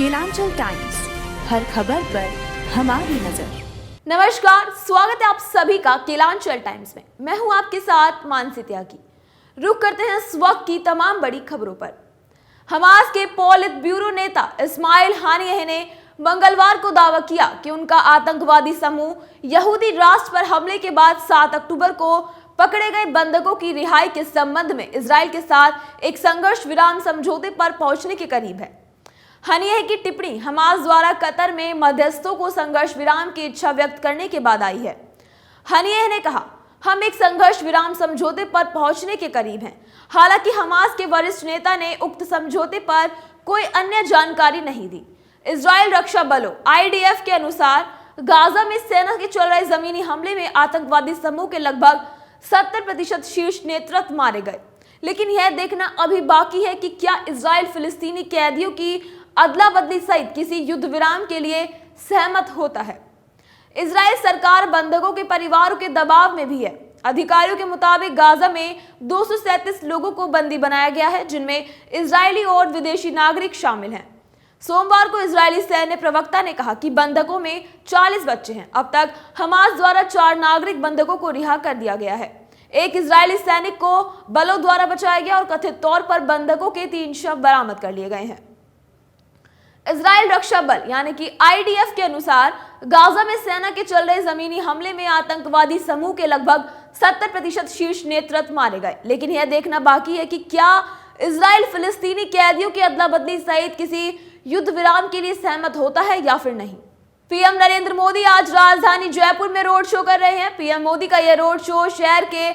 Kelanchal times, हर खबर पर हमारी नजर। नमस्कार, स्वागत है आप सभी का केलांचल टाइम्स में। मैं हूं आपके साथ मानसी त्यागी। रुक करते हैं इस वक्त की तमाम बड़ी खबरों पर। हमास के पोलित ब्यूरो नेता इस्माइल हानियह ने मंगलवार को दावा किया कि उनका आतंकवादी समूह यहूदी राष्ट्र पर हमले के बाद 7 अक्टूबर को पकड़े गए बंधकों की रिहाई के संबंध में इजराइल के साथ एक संघर्ष विराम समझौते पर पहुंचने के करीब है। हानियह की टिप्पणी हमास द्वारा कतर में मध्यस्थों को संघर्ष विराम की इच्छा व्यक्त करने के बाद आई है। हानियह ने कहा, हम एक संघर्ष विराम समझौते पर पहुंचने के करीब हैं। हालांकि हमास के वरिष्ठ नेता ने उक्त समझौते पर कोई अन्य जानकारी नहीं दी। इजराइल रक्षा बलों (IDF) के अनुसार गाजा में सेना के चल रहे जमीनी हमले में आतंकवादी समूह के लगभग 70% शीर्ष नेतृत्व मारे गए। लेकिन यह देखना अभी बाकी है कि क्या इजराइल फिलिस्तीनी कैदियों की अदला बदली सहित किसी युद्ध विराम के लिए सहमत होता है। इजराइल सरकार बंधकों के परिवारों के दबाव में भी है। अधिकारियों के मुताबिक गाजा में 237 लोगों को बंदी बनाया गया है, जिनमें इजरायली और विदेशी नागरिक शामिल हैं। सोमवार को इजरायली सैन्य प्रवक्ता ने कहा कि बंधकों में 40 बच्चे हैं। अब तक हमास द्वारा 4 नागरिक बंधकों को रिहा कर दिया गया है। एक इजरायली सैनिक को बलों द्वारा बचाया गया और कथित तौर पर बंधकों के 3 शव बरामद कर लिए गए हैं। इजराइल रक्षा बल यानी कि IDF के अनुसार गाजा में सेना के चल रहे जमीनी हमले में आतंकवादी समूह के लगभग 70% शीर्ष नेतृत्व मारे गए। लेकिन यह देखना बाकी है कि क्या इजराइल फिलिस्तीनी कैदियों की अदला बदली सहित किसी युद्ध विराम के लिए सहमत होता है या फिर नहीं। पीएम नरेंद्र मोदी आज राजधानी जयपुर में रोड शो कर रहे हैं। पीएम मोदी का यह रोड शो शहर के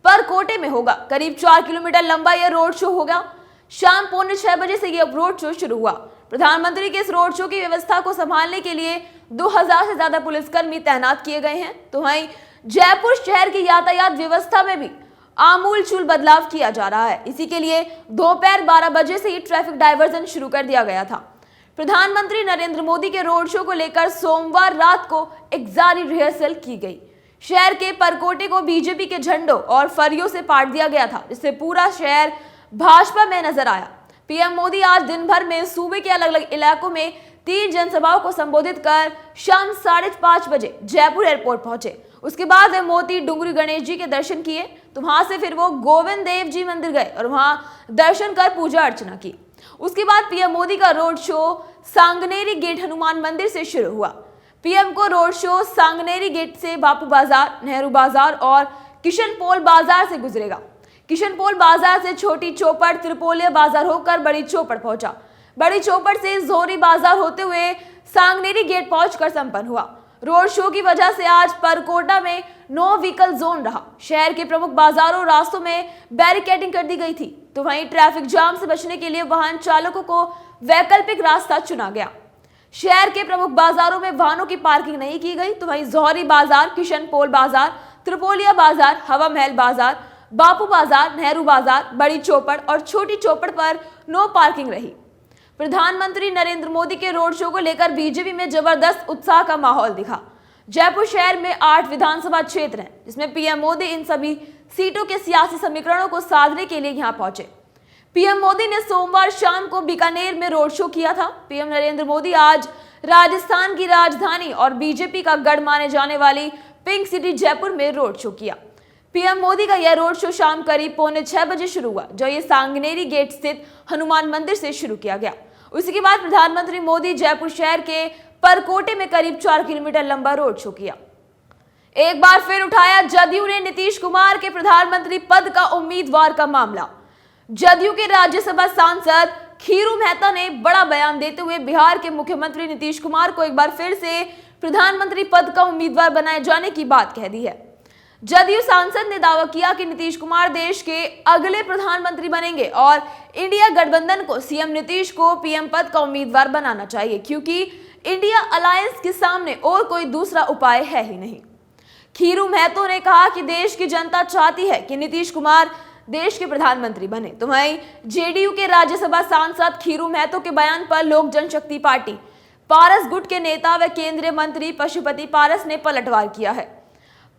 परकोटे में होगा। करीब 4 किलोमीटर लंबा यह रोड शो होगा। शाम 5:45 बजे से यह रोड शो शुरू हुआ। प्रधानमंत्री के इस रोड शो की व्यवस्था को संभालने के लिए 2000 से ज्यादा पुलिसकर्मी तैनात किए गए हैं। तो वहीं जयपुर शहर की यातायात व्यवस्था में भी आमूलचूल बदलाव किया जा रहा है। इसी के लिए दोपहर 12 बजे से ही ट्रैफिक डायवर्जन शुरू कर दिया गया था। प्रधानमंत्री नरेंद्र मोदी के रोड शो को लेकर सोमवार रात को एक जारी रिहर्सल की गई। शहर के परकोटे को बीजेपी के झंडों और फरियों से पाट दिया गया था, जिससे पूरा शहर भाजपा में नजर आया। पीएम मोदी आज दिन भर में सूबे के अलग अलग इलाकों में 3 जनसभाओं को संबोधित कर शाम 5:30 बजे जयपुर एयरपोर्ट पहुंचे। उसके बाद वे मोती डुंगरी गणेश जी के दर्शन किए। तो वहां से फिर वो गोविंद देव जी मंदिर गए और वहां दर्शन कर पूजा अर्चना की। उसके बाद पीएम मोदी का road show Sanganeri gate Hanuman मंदिर से शुरू हुआ। पीएम को रोड शो सांगनेरी गेट से बापू बाजार, नेहरू बाजार और किशनपोल बाजार से गुजरेगा। किशनपोल बाजार से छोटी चौपड़, त्रिपोलिया बाजार होकर बड़ी चौपड़ पहुंचा। बड़ी चौपड़ से जोरी बाजार होते हुए सांगनेरी गेट पहुंचकर संपन्न हुआ। रोड शो की वजह से आज परकोटा में नो व्हीकल जोन रहा। शहर के प्रमुख बाजारों और रास्तों में बैरिकेडिंग कर दी गई थी। तो वहीं ट्रैफिक जाम से बचने के लिए वाहन चालकों को वैकल्पिक रास्ता चुना गया। शहर के प्रमुख बाजारों में वाहनों की पार्किंग नहीं की गई। तो वहीं जौहरी बाजार, किशनपोल बाजार, त्रिपोलिया बाजार, हवा महल बाजार, बापू बाजार, नेहरू बाजार, बड़ी चौपड़ और छोटी चौपड़ पर नो पार्किंग रही। प्रधानमंत्री नरेंद्र मोदी के रोड शो को लेकर बीजेपी में जबरदस्त उत्साह का माहौल दिखा। जयपुर शहर में 8 विधानसभा क्षेत्र हैं, जिसमें पीएम मोदी इन सभी सीटों के सियासी समीकरणों को साधने के लिए यहां पहुंचे। पीएम मोदी ने सोमवार शाम को बीकानेर में रोड शो किया था। पीएम नरेंद्र मोदी आज राजस्थान की राजधानी और बीजेपी का गढ़ माने जाने वाली पिंक सिटी जयपुर में रोड शो किया। पीएम मोदी का यह रोड शो शाम करीब 5:45 बजे शुरू हुआ, जो ये सांगनेरी गेट स्थित हनुमान मंदिर से शुरू किया गया। उसी के बाद प्रधानमंत्री मोदी जयपुर शहर के परकोटे में करीब 4 किलोमीटर लंबा रोड शो किया। एक बार फिर उठाया जदयू ने नीतीश कुमार के प्रधानमंत्री पद का उम्मीदवार का मामला। जदयू के राज्यसभा सांसद खीरू मेहता ने बड़ा बयान देते हुए बिहार के मुख्यमंत्री नीतीश कुमार को एक बार फिर से प्रधानमंत्री पद का उम्मीदवार बनाए जाने की बात कह दी है। जदयू सांसद ने दावा किया कि नीतीश कुमार देश के अगले प्रधानमंत्री बनेंगे और इंडिया गठबंधन को सीएम नीतीश को पीएम पद का उम्मीदवार बनाना चाहिए, क्योंकि इंडिया अलायंस के सामने और कोई दूसरा उपाय है ही नहीं। खीरू महतो ने कहा कि देश की जनता चाहती है कि नीतीश कुमार देश के प्रधानमंत्री बने। तो वहीं जेडीयू के राज्यसभा सांसद खीरू महतो के बयान पर लोक जनशक्ति पार्टी पारस गुट के नेता व केंद्रीय मंत्री पशुपति पारस ने पलटवार किया है।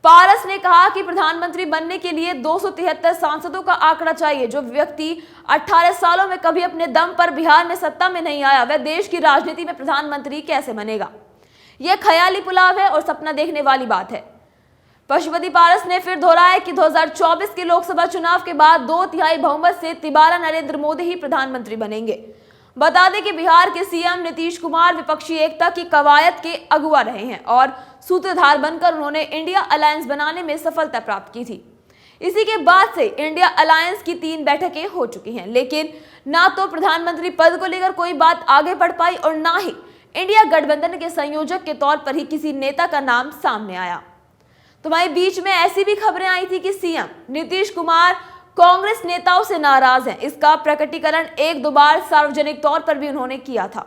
पारस ने कहा कि प्रधानमंत्री बनने के लिए 273 सांसदों का आंकड़ा चाहिए। जो व्यक्ति 18 सालों में कभी अपने दम पर बिहार में सत्ता में नहीं आया, वह देश की राजनीति में प्रधानमंत्री कैसे बनेगा? यह ख्याली पुलाव है और सपना देखने वाली बात है। पशुपति पारस ने फिर दोहराया कि 2024 के लोकसभा चुनाव के बाद 2/3 बहुमत से तिबारा नरेंद्र मोदी ही प्रधानमंत्री बनेंगे। बता दें कि बिहार के सीएम नीतीश कुमार विपक्षी एकता की कवायद के अगुवा रहे हैं और सूत्रधार बनकर उन्होंने इंडिया अलायंस बनाने में सफलता प्राप्त की थी। इसी के बाद से इंडिया अलायंस की 3 बैठकें हो चुकी हैं, लेकिन ना तो प्रधानमंत्री पद को लेकर कोई बात आगे बढ़ पाई और ना ही इंडिया गठबंधन के संयोजक के तौर पर ही किसी नेता का नाम सामने आया। तो वहीं बीच में ऐसी भी खबरें आई थी कि सीएम नीतीश कुमार कांग्रेस नेताओं से नाराज हैं। इसका प्रकटीकरण 1-2 बार सार्वजनिक तौर पर भी उन्होंने किया था।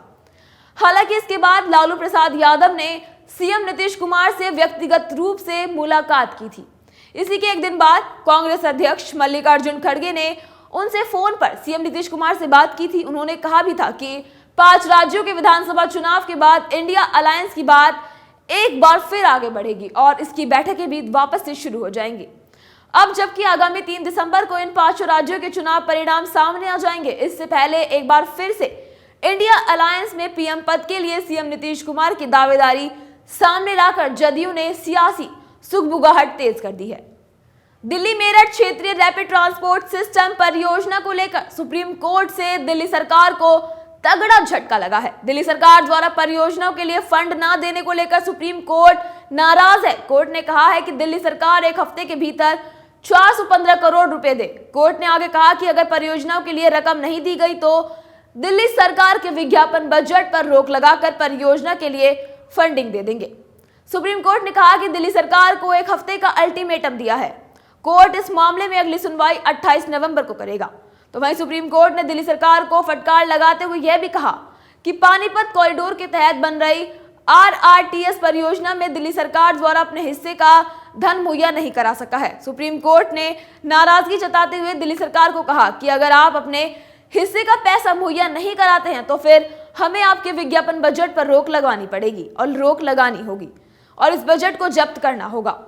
हालांकि इसके बाद लालू प्रसाद यादव ने सीएम नीतीश कुमार से व्यक्तिगत रूप से मुलाकात की थी। इसी के एक दिन बाद कांग्रेस अध्यक्ष मल्लिकार्जुन खड़गे ने उनसे फोन पर सीएम नीतीश कुमार से बात की थी। उन्होंने कहा भी था कि 5 राज्यों के विधानसभा चुनाव के बाद इंडिया अलायंस की बात एक बार फिर आगे बढ़ेगी और इसकी बैठकें भी वापस से शुरू हो जाएंगी। अब जबकि आगामी 3 दिसंबर को इन 5 राज्यों के चुनाव परिणाम सामने आ जाएंगे, इससे पहले एक बार फिर से इंडिया अलायंस में पीएम पद के लिए सीएम नीतीश कुमार की दावेदारी सामने लाकर जदयू ने सियासी सुगबुगाहट तेज कर दी है। दिल्ली मेरठ क्षेत्रीय रैपिड ट्रांसपोर्ट सिस्टम परियोजना को लेकर सुप्रीम कोर्ट से दिल्ली सरकार को तगड़ा झटका लगा है। दिल्ली सरकार द्वारा परियोजनाओं के लिए फंड न देने को लेकर सुप्रीम कोर्ट नाराज है। कोर्ट ने कहा है कि दिल्ली सरकार 1 हफ्ते के भीतर 415 करोड़ रुपए दे। कोर्ट ने आगे कहा कि अगर परियोजनाओं के लिए रकम नहीं दी गई तो दिल्ली सरकार के विज्ञापन बजट पर रोक लगाकर परियोजना के लिए फंडिंग दे देंगे। सुप्रीम कोर्ट ने कहा कि दिल्ली सरकार को 1 हफ्ते का अल्टीमेटम दिया है। कोर्ट इस मामले में अगली सुनवाई 28 नवंबर को करेगा। तो वहीं सुप्रीम कोर्ट ने दिल्ली सरकार को फटकार लगाते हुए यह भी कहा कि पानीपत कॉरिडोर के तहत बन रही RRTS परियोजना में दिल्ली सरकार द्वारा अपने हिस्से का धन मुहैया नहीं करा सका है। सुप्रीम कोर्ट ने नाराजगी जताते हुए दिल्ली सरकार को कहा कि अगर आप अपने हिस्से का पैसा मुहैया नहीं कराते हैं तो फिर हमें आपके विज्ञापन बजट पर रोक लगवानी पड़ेगी और रोक लगानी होगी और इस बजट को जब्त करना होगा।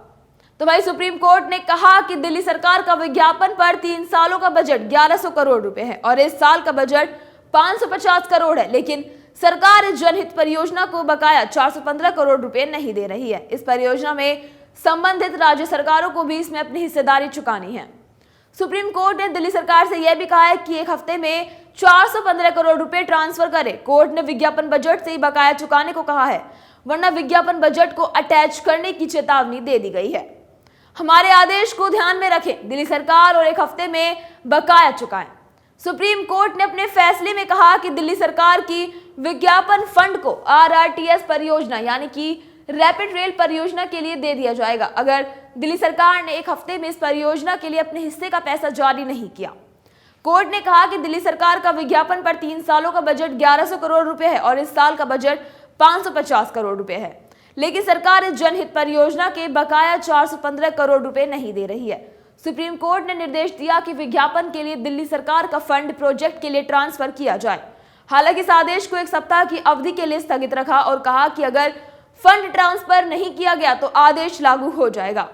तो भाई सुप्रीम कोर्ट ने कहा कि दिल्ली सरकार का विज्ञापन पर 3 सालों का बजट 1100 करोड़ रुपए है और इस साल का बजट 550 करोड़ है, लेकिन सरकार इस जनहित परियोजना को बकाया 415 करोड़ रुपए नहीं दे रही है। इस परियोजना में संबंधित राज्य सरकारों को भी इसमें अपनी हिस्सेदारी चुकानी है। सुप्रीम कोर्ट ने दिल्ली सरकार से यह भी कहा है कि 1 हफ्ते में 415 करोड़ रुपए ट्रांसफर करे। कोर्ट ने विज्ञापन बजट से ही बकाया चुकाने को कहा है, वरना विज्ञापन बजट को अटैच करने की चेतावनी दे दी गई है। हमारे आदेश को ध्यान में रखें, दिल्ली सरकार और 1 हफ्ते में बकाया चुकाएं। सुप्रीम कोर्ट ने अपने फैसले में कहा कि दिल्ली सरकार की विज्ञापन फंड को RRTS परियोजना यानी कि रैपिड रेल परियोजना के लिए दे दिया जाएगा अगर दिल्ली सरकार ने 1 हफ्ते में इस परियोजना के लिए अपने हिस्से का पैसा जारी नहीं किया। कोर्ट ने कहा कि दिल्ली सरकार का विज्ञापन पर 3 सालों का बजट 1100 करोड़ रुपए है और इस साल का बजट 550 करोड़ रुपए है, लेकिन सरकार इस जनहित परियोजना के बकाया 415 करोड़ रुपए नहीं दे रही है। सुप्रीम कोर्ट ने निर्देश दिया कि विज्ञापन के लिए दिल्ली सरकार का फंड प्रोजेक्ट के लिए ट्रांसफर किया जाए। हालांकि इस आदेश को 1 सप्ताह की अवधि के लिए स्थगित रखा और कहा कि अगर फंड ट्रांसफर नहीं किया गया तो आदेश लागू हो जाएगा।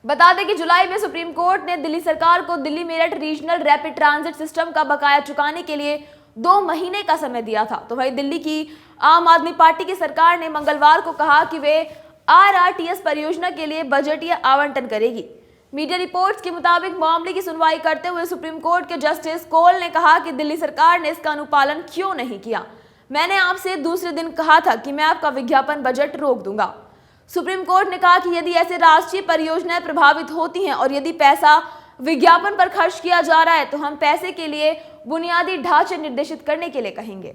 बता दें कि जुलाई में सुप्रीम कोर्ट ने दिल्ली सरकार को Delhi Meerut regional rapid transit system का बकाया चुकाने के लिए 2 महीने का समय दिया था। तो वहीं दिल्ली की आम आदमी पार्टी की सरकार ने मंगलवार को कहा कि वे RRTS परियोजना के लिए बजटीय आवंटन करेगी। मीडिया रिपोर्ट्स के मुताबिक मामले की सुनवाई करते हुए सुप्रीम कोर्ट के जस्टिस कोल ने कहा कि दिल्ली सरकार ने इसका अनुपालन क्यों नहीं किया। मैंने आपसे दूसरे दिन कहा था कि मैं आपका विज्ञापन बजट रोक दूंगा। सुप्रीम कोर्ट ने कहा कि यदि ऐसे राष्ट्रीय परियोजनाएं प्रभावित होती हैं और यदि पैसा विज्ञापन पर खर्च किया जा रहा है तो हम पैसे के लिए बुनियादी ढांचे निर्देशित करने के लिए कहेंगे।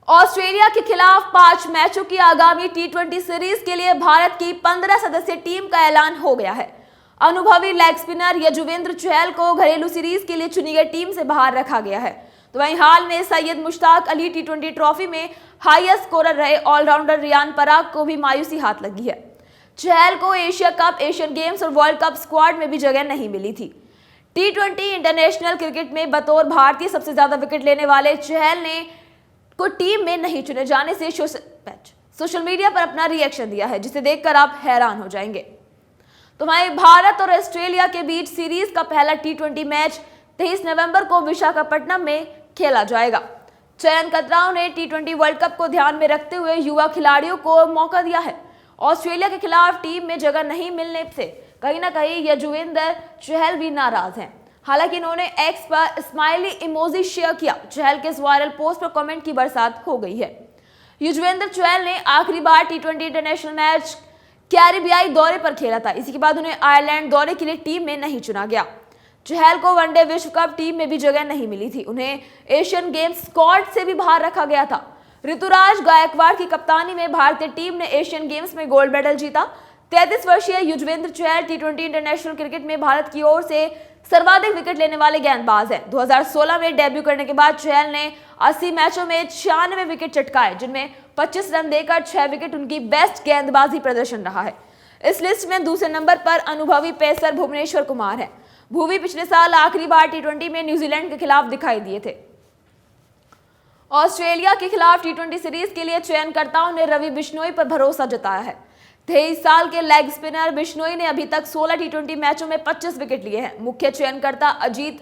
ऑस्ट्रेलिया के खिलाफ 5 मैचों की आगामी T20 सीरीज के लिए भारत की 15 सदस्यीय टीम का ऐलान हो गया है। अनुभवी लेग स्पिनर यजुवेंद्र चहल को घरेलू सीरीज के लिए चुनी गई टीम से बाहर रखा गया है। तो वहीं हाल में सैयद मुश्ताक अली T20 ट्रॉफी में हाईएस्ट स्कोरर रहे ऑलराउंडर रियान पराग को भी मायूसी हाथ लगी है। चहल को एशिया कप, एशियन गेम्स और वर्ल्ड कप स्क्वाड में भी जगह नहीं मिली थी। T20 इंटरनेशनल क्रिकेट में बतौर भारतीय सबसे ज्यादा विकेट लेने वाले चहल ने को टीम में नहीं चुने जाने से सोशल मीडिया पर अपना रिएक्शन दिया है, जिसे देखकर आप हैरान हो जाएंगे। तो वहीं भारत और ऑस्ट्रेलिया के बीच सीरीज का पहला टी20 मैच 23 नवंबर को विशाखापट्टनम में खेला जाएगा। चयनकर्ताओं ने टी20 वर्ल्ड कप को ध्यान में रखते हुए युवा खिलाड़ियों को मौका दिया है। ऑस्ट्रेलिया के खिलाफ टीम में जगह नहीं मिलने से कहीं ना कहीं युजवेंद्र चहल भी नाराज हैं। हालांकि इन्होंने एक्स पर स्माइली इमोजी शेयर किया। चहल के इस वायरल पोस्ट पर कमेंट की बरसात हो गई है। युजवेंद्र चहल ने आखिरी बार टी20 इंटरनेशनल मैच कैरिबियाई दौरे पर खेला था। इसी के बाद उन्हें आयरलैंड दौरे के लिए टीम में नहीं चुना गया। चहल को वनडे विश्व कप टीम में भी जगह नहीं मिली थी। उन्हें एशियन गेम्स स्क्वाड से भी बाहर रखा गया था। ऋतुराज गायकवाड़ की कप्तानी में भारतीय टीम ने एशियन गेम्स में गोल्ड मेडल जीता। 33 वर्षीय युजवेंद्र चहल टी20 इंटरनेशनल क्रिकेट में भारत की ओर से सर्वाधिक विकेट लेने वाले गेंदबाज हैं। 2016 में डेब्यू करने के बाद चहल ने 80 मैचों में 96 विकेट चटकाए, जिनमें 25 रन देकर 6 विकेट उनकी बेस्ट गेंदबाजी प्रदर्शन रहा है। इस लिस्ट में दूसरे नंबर पर अनुभवी पेसर भुवनेश्वर कुमार है। भुवी पिछले साल आखिरी बार टी20 में न्यूजीलैंड के खिलाफ दिखाई दिए थे। ऑस्ट्रेलिया के खिलाफ टी20 सीरीज के लिए चयनकर्ताओं ने रवि बिश्नोई पर भरोसा जताया है। 23 साल के लेग स्पिनर बिश्नोई ने अभी तक 16 टी20 मैचों में 25 विकेट लिए हैं। मुख्य चयनकर्ता अजीत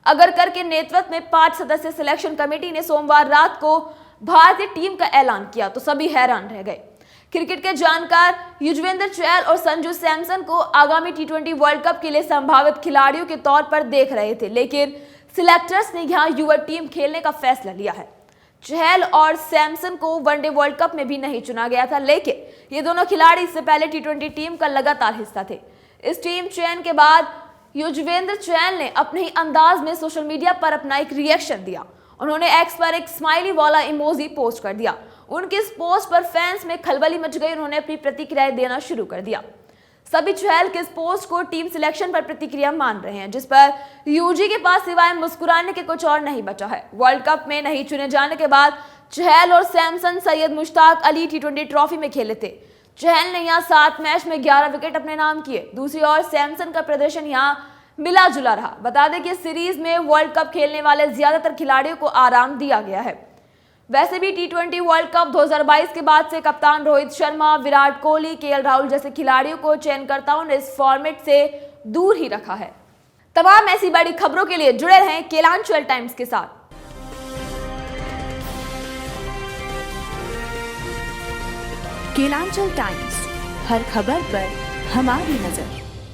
अगरकर के नेतृत्व में 5 सदस्य सिलेक्शन कमेटी ने सोमवार रात को भारतीय टीम का ऐलान किया तो सभी हैरान रह गए। क्रिकेट के जानकार युजवेंद्र चहल और संजू सैमसन को आगामी टी20 वर्ल्ड कप के लिए संभावित खिलाड़ियों के तौर पर देख रहे थे, लेकिन सिलेक्टर्स ने यहां युवा टीम खेलने का फैसला लिया है। चहल और सैमसन को वनडे वर्ल्ड कप में भी नहीं चुना गया था, लेकिन ये दोनों खिलाड़ी इससे पहले टी20 टीम का लगातार हिस्सा थे। इस टीम चयन के बाद युजवेंद्र चहल ने अपने ही अंदाज में सोशल मीडिया पर अपना एक रिएक्शन दिया। उन्होंने एक्स पर एक स्माइली वाला इमोजी पोस्ट कर दिया। उनके इस पोस्ट पर फैंस में खलबली मच गई। उन्होंने अपनी प्रतिक्रियाएं देना शुरू कर दिया। सभी चहल के इस पोस्ट को टीम सिलेक्शन पर प्रतिक्रिया मान रहे हैं, जिस पर यूजी के पास सिवाय मुस्कुराने के कुछ और नहीं बचा है। वर्ल्ड कप में नहीं चुने जाने के बाद चहल और सैमसन सैयद मुश्ताक अली टी20 ट्रॉफी में खेले थे। चहल ने यहाँ 7 मैच में 11 विकेट अपने नाम किए। दूसरी ओर सैमसन का प्रदर्शन यहाँ मिला जुला रहा। बता दें कि सीरीज में वर्ल्ड कप खेलने वाले ज्यादातर खिलाड़ियों को आराम दिया गया है। वैसे भी टी20 वर्ल्ड कप 2022 के बाद से कप्तान रोहित शर्मा, विराट कोहली, केएल राहुल जैसे खिलाड़ियों को चयनकर्ताओं ने इस फॉर्मेट से दूर ही रखा है। तमाम ऐसी बड़ी खबरों के लिए जुड़े रहें केलांचल टाइम्स के साथ। केलांचल टाइम्स, हर खबर पर हमारी नजर।